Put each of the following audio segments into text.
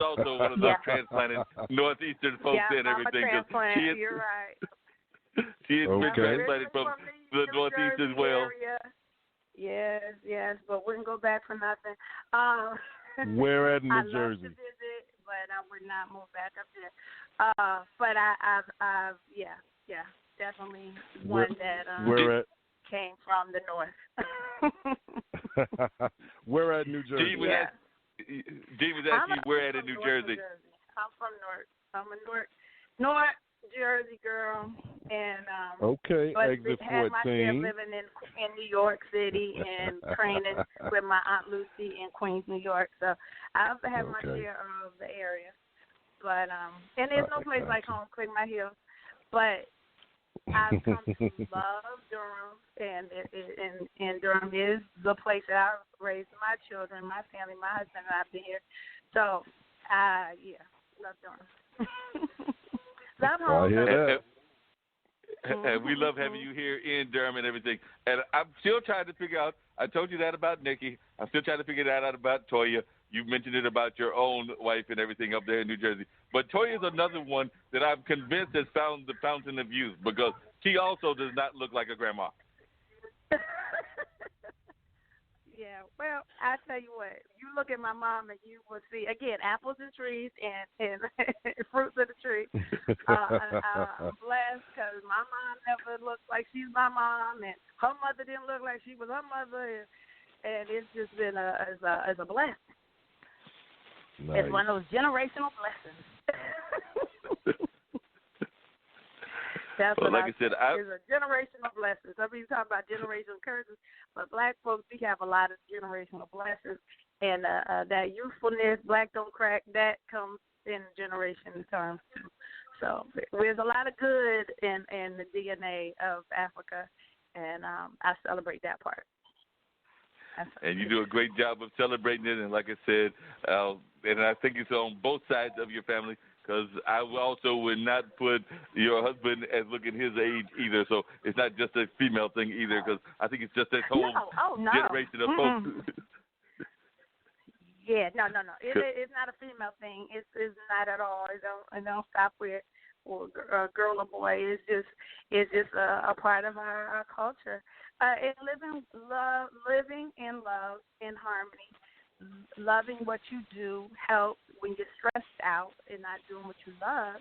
also one of those transplanted northeastern folks yeah, and I'm a everything. transplant. You're right. She has been Okay. transplanted from the northeast as well. Area. Yes, but wouldn't go back for nothing. Where at I New love Jersey? to visit, but I would not move back up there. But I've definitely one that Where at? came from the north. Where at New Jersey? Dee was asking you where at in New Jersey. I'm from North. I'm a North Jersey girl, and okay, but exit had my share 14. living in New York City and training with my Aunt Lucy in Queens, New York. So I've had my share of the area, but and there's no place like home, click my heels. But I've come to love Durham, and Durham is the place that I raised my children, my family, my husband, and I've been here. So, love Durham. Love home. I hear that. And we love having you here in Durham and everything. And I'm still trying to figure out, I told you that about Nikki. I'm still trying to figure that out about Toya. You mentioned it about your own wife and everything up there in New Jersey. But Toya is another one that I'm convinced has found the fountain of youth because she also does not look like a grandma. Yeah, well, I tell you what, you look at my mom and you will see, again, apples and trees and fruits of the tree. I'm blessed because my mom never looked like she's my mom, and her mother didn't look like she was her mother, and it's just been as a blessing. Nice. It's one of those generational blessings. That's well, what like I said, it's a generational blessing. Some people talk about generational curses, but black folks, we have a lot of generational blessings. And that youthfulness, black don't crack, that comes in generation terms too. So there's a lot of good in the DNA of Africa, and I celebrate that part. And you do a great job of celebrating it. And like I said, and I think it's on both sides of your family, because I also would not put your husband as looking his age either. So it's not just a female thing either, because I think it's just this whole generation of folks. Yeah, no. It's not a female thing. It's not at all. It don't stop with a girl or boy. It's just a part of our culture. And living in love, in harmony, loving what you do helps when you're stressed out and not doing what you love.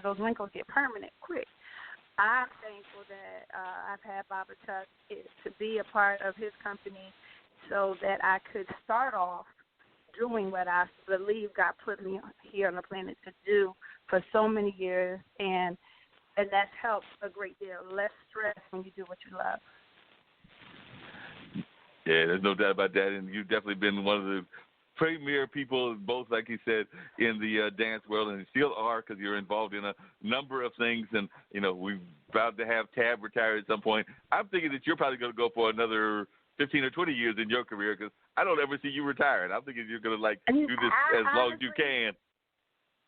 Those wrinkles get permanent quick. I'm thankful that I've had Baba Chuck to be a part of his company so that I could start off doing what I believe God put me here on the planet to do for so many years, and that's helped a great deal. Less stress when you do what you love. Yeah, there's no doubt about that, and you've definitely been one of the premier people, both, like you said, in the dance world, and still are, because you're involved in a number of things, and, we're about to have Tab retire at some point. I'm thinking that you're probably going to go for another 15 or 20 years in your career, because I don't ever see you retiring. I'm thinking you're going to, do this as long as you can.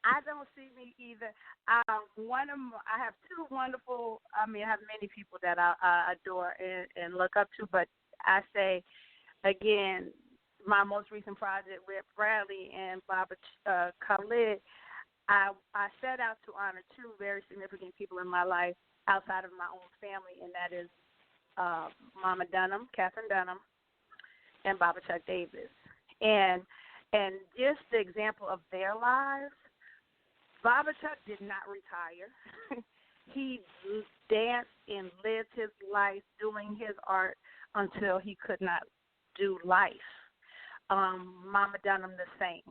I don't see me either. I have two wonderful, I have many people that I adore and look up to, but I say, again, my most recent project with Bradley and Baba Khalid, I set out to honor two very significant people in my life outside of my own family, and that is Mama Dunham, Catherine Dunham, and Baba Chuck Davis. And just the example of their lives, Baba Chuck did not retire. He danced and lived his life doing his art until he could not do life. Mama Dunham, the same.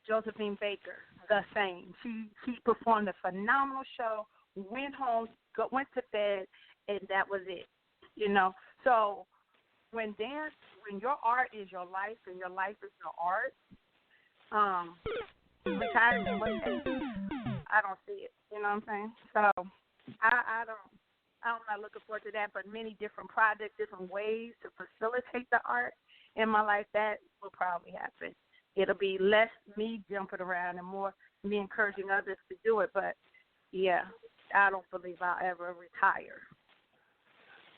Josephine Baker, the same. She performed a phenomenal show, went home, went to bed, and that was it. So when your art is your life and your life is your art, retirement, I don't see it. You know what I'm saying? So I'm not looking forward to that, but many different projects, different ways to facilitate the art in my life, that will probably happen. It'll be less me jumping around and more me encouraging others to do it. But, yeah, I don't believe I'll ever retire.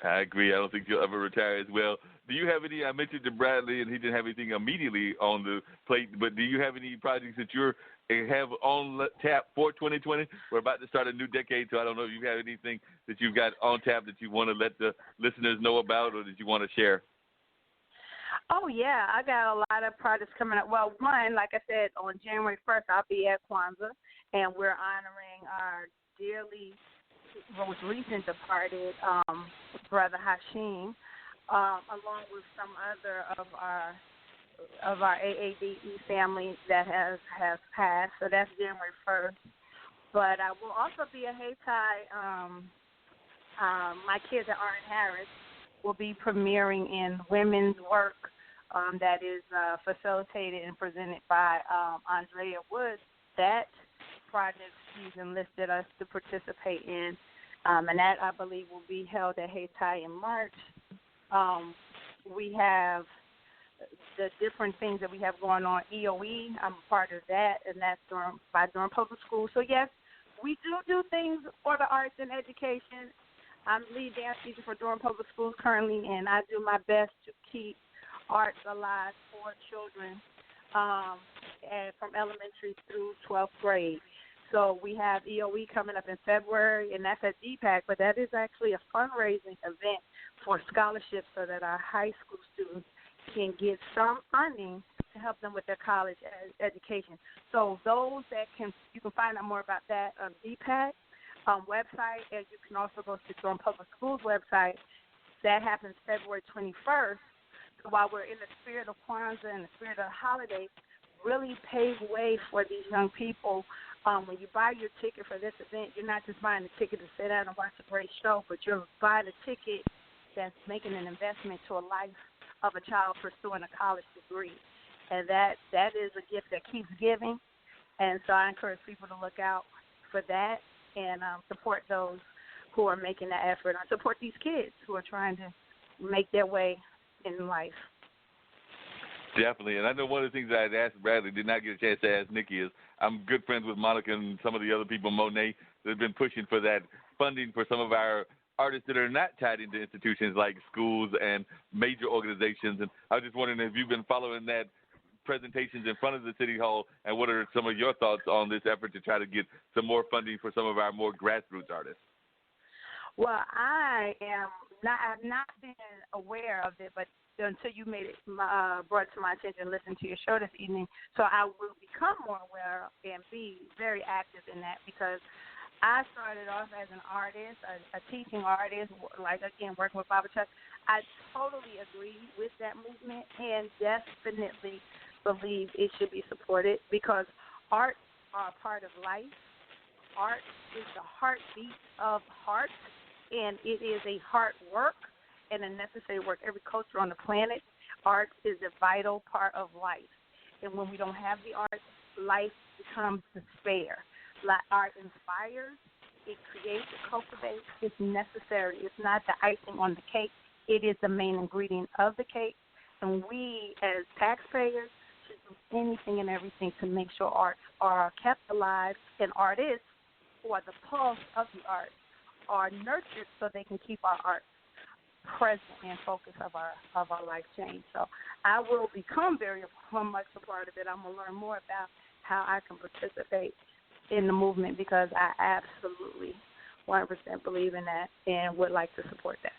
I agree. I don't think you'll ever retire as well. do you have any? I mentioned to Bradley, and he didn't have anything immediately on the plate. But do you have any projects that you have on tap for 2020? We're about to start a new decade, so I don't know if you have anything that you've got on tap that you want to let the listeners know about, or that you want to share. Oh, yeah, I got a lot of projects coming up. Well, one, like I said, on January 1st, I'll be at Kwanzaa, and we're honoring our dearly, most recent departed brother Hashim, along with some other of our AADE family that has passed. So that's January 1st. But I will also be at Hayti. My kids at Art Harris will be premiering in women's work that is facilitated and presented by Andrea Woods. That project she's enlisted us to participate in, and that, I believe, will be held at Hayti in March. We have the different things that we have going on. EOE, I'm a part of that, and that's by Durham Public Schools. So, yes, we do things for the arts and education. I'm lead dance teacher for Durham Public Schools currently, and I do my best to keep arts alive for children and from elementary through 12th grade. So we have EOE coming up in February, and that's at DPAC, but that is actually a fundraising event for scholarships so that our high school students can get some funding to help them with their college education. So those you can find out more about that on DPAC website, and you can also go to Durham Public Schools website. That happens February 21st. So while we're in the spirit of Kwanzaa and the spirit of the holidays, really pave way for these young people. When you buy your ticket for this event, you're not just buying the ticket to sit down and watch a great show, but you're buying a ticket that's making an investment to a life of a child pursuing a college degree. And that is a gift that keeps giving. And so I encourage people to look out for that and support those who are making that effort, and support these kids who are trying to make their way in life. Definitely, and I know one of the things I had asked Bradley, did not get a chance to ask Nikki, is I'm good friends with Monica and some of the other people, Monet, that have been pushing for that funding for some of our artists that are not tied into institutions like schools and major organizations. And I was just wondering if you've been following that presentations in front of the City Hall, and what are some of your thoughts on this effort to try to get some more funding for some of our more grassroots artists? Well, I've not been aware of it, but until you made it brought it to my attention, listening to your show this evening, so I will become more aware and be very active in that, because I started off as an artist, a teaching artist, like, again, working with Baba Chuck. I totally agree with that movement and definitely believe it should be supported, because arts are a part of life. Art is the heartbeat of heart, and it is a hard work and a necessary work. Every culture on the planet, art is a vital part of life. And when we don't have the arts, life becomes despair. Art inspires, it creates, it cultivates, it's necessary. It's not the icing on the cake. It is the main ingredient of the cake. And we, as taxpayers, should do anything and everything to make sure arts are kept alive, and artists, who are the pulse of the arts, are nurtured so they can keep our art present and focus of our life change. So I will become very much a part of it. I'm going to learn more about how I can participate in the movement, because I absolutely 100% believe in that and would like to support that.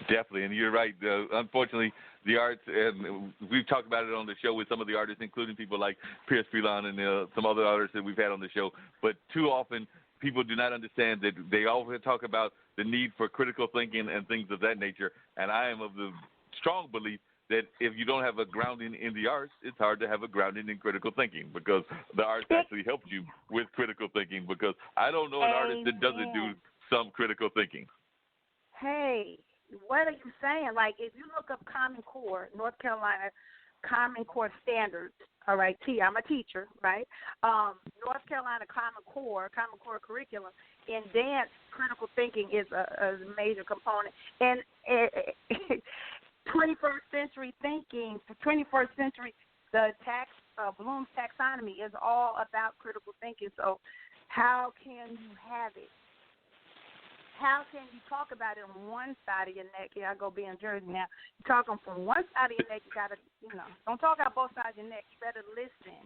Definitely, and you're right. Unfortunately, the arts, and we've talked about it on the show with some of the artists, including people like Pierce Phelan and some other artists that we've had on the show, but too often people do not understand that they always talk about the need for critical thinking and things of that nature, and I am of the strong belief that if you don't have a grounding in the arts, it's hard to have a grounding in critical thinking, because the arts actually help you with critical thinking, because I don't know an artist that doesn't do some critical thinking. Hey, what are you saying? Like, if you look up Common Core, North Carolina Common Core standards, all right, I'm a teacher, right? North Carolina Common Core curriculum, in dance, critical thinking is a major component. And 21st century thinking, the 21st century, Bloom's taxonomy is all about critical thinking. So how can you have it? how can you talk about it on one side of your neck? Here I go be in Jersey now. You're talking from one side of your neck. You gotta, don't talk out both sides of your neck. You better listen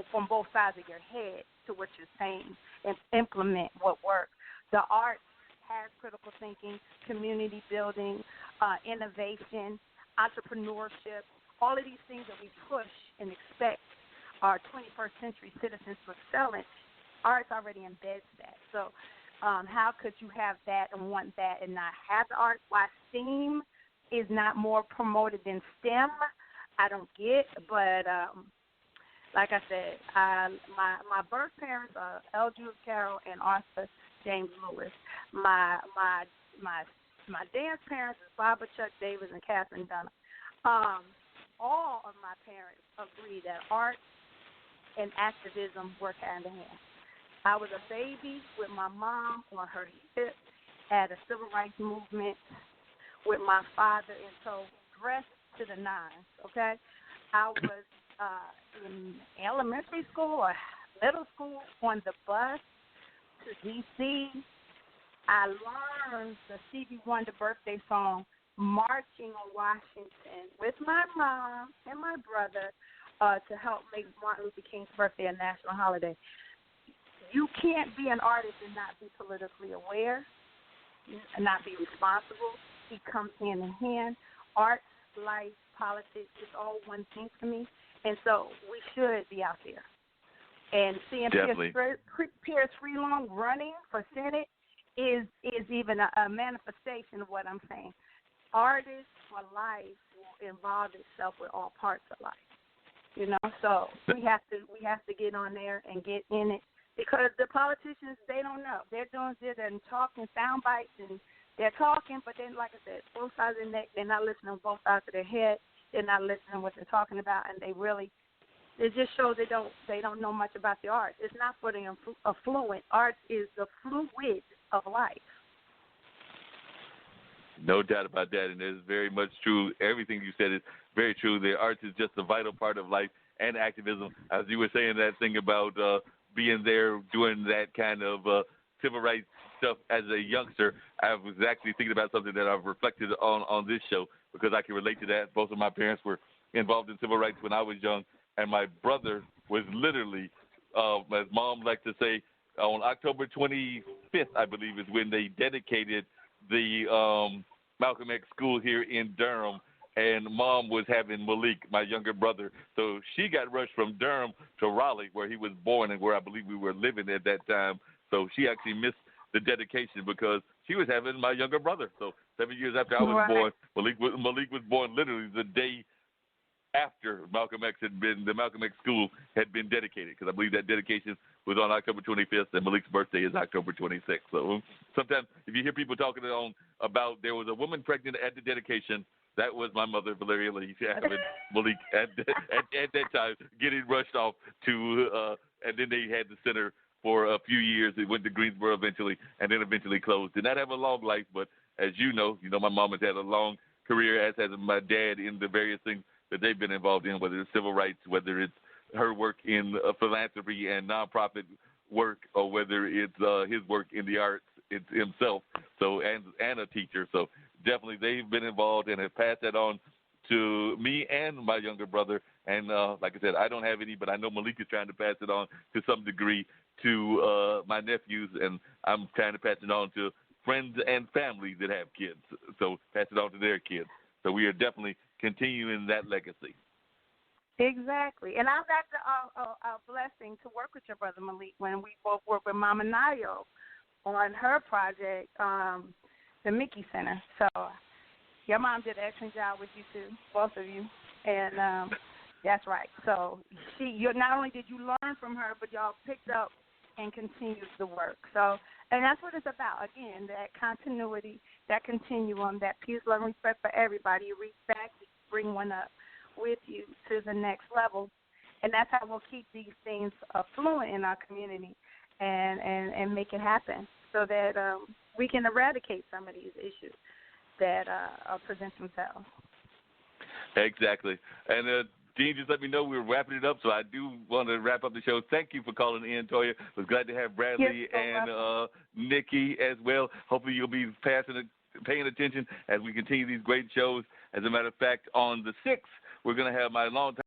from both sides of your head to what you're saying and implement what works. The arts has critical thinking, community building, innovation, entrepreneurship. All of these things that we push and expect our 21st century citizens to excel in. Arts already embeds that. So how could you have that and want that and not have the arts? Why STEAM is not more promoted than STEM, I don't get. But like I said, my birth parents are L. Jewis Carroll and Arthur James Lewis. My dance parents is Barbara Chuck Davis and Catherine Dunham. All of my parents agree that art and activism work hand in hand. I was a baby with my mom on her hip at a civil rights movement with my father, and so dressed to the nines, okay? I was in elementary school or middle school on the bus to D.C. I learned the Stevie Wonder birthday song, Marching on Washington, with my mom and my brother to help make Martin Luther King's birthday a national holiday. You can't be an artist and not be politically aware and not be responsible. It comes hand in hand. Art, life, politics, it's all one thing to me. And so we should be out there. And seeing Pierce Freelong running for Senate is even a manifestation of what I'm saying. Artists for life will involve itself with all parts of life. So we have to get on there and get in it. Because the politicians, they don't know. They're doing this and talking sound bites, and they're talking, but then, like I said, both sides of the neck, they're not listening on both sides of their head. They're not listening to what they're talking about, and it just shows they don't know much about the arts. It's not for the affluent. Art is the fluid of life. No doubt about that, and it's very much true. Everything you said is very true. The arts is just a vital part of life and activism. As you were saying that thing about being there doing that kind of civil rights stuff as a youngster, I was actually thinking about something that I've reflected on this show because I can relate to that. Both of my parents were involved in civil rights when I was young, and my brother was literally, as Mom liked to say, on October 25th, I believe, is when they dedicated the Malcolm X school here in Durham. And Mom was having Malik, my younger brother. So she got rushed from Durham to Raleigh, where he was born and where I believe we were living at that time. So she actually missed the dedication because she was having my younger brother. So 7 years after I was born, Malik was born literally the day after the Malcolm X school had been dedicated, because I believe that dedication was on October 25th, and Malik's birthday is October 26th. So sometimes if you hear people talking about there was a woman pregnant at the dedication, that was my mother, Valeria Lee, having Malik at that time, getting rushed off to, and then they had the center for a few years. It went to Greensboro eventually, and then eventually closed. Did not have a long life, but as you know, my mom has had a long career, as has my dad, in the various things that they've been involved in, whether it's civil rights, whether it's her work in philanthropy and nonprofit work, or whether it's his work in the arts himself. So and a teacher. So definitely they've been involved and have passed that on to me and my younger brother. And like I said, I don't have any, but I know Malik is trying to pass it on to some degree to my nephews, and I'm trying to pass it on to friends and family that have kids. So pass it on to their kids. So we are definitely continuing that legacy. Exactly. And I've got a blessing to work with your brother Malik when we both work with Mama Nayo on her project, the Mickey Center. So your mom did an excellent job with you too, both of you. And that's right. So not only did you learn from her, but y'all picked up and continued the work. So, and that's what it's about. Again, that continuity, that continuum, that peace, love, and respect for everybody. You reach back, you bring one up with you to the next level. And that's how we'll keep these things fluent in our community and make it happen so that we can eradicate some of these issues that present themselves. Exactly. And Dean just let me know we were wrapping it up, so I do want to wrap up the show. Thank you for calling in, Toya. Was glad to have Bradley and Nikki as well. Hopefully you'll be paying attention as we continue these great shows. As a matter of fact, on the 6th, we're going to have my longtime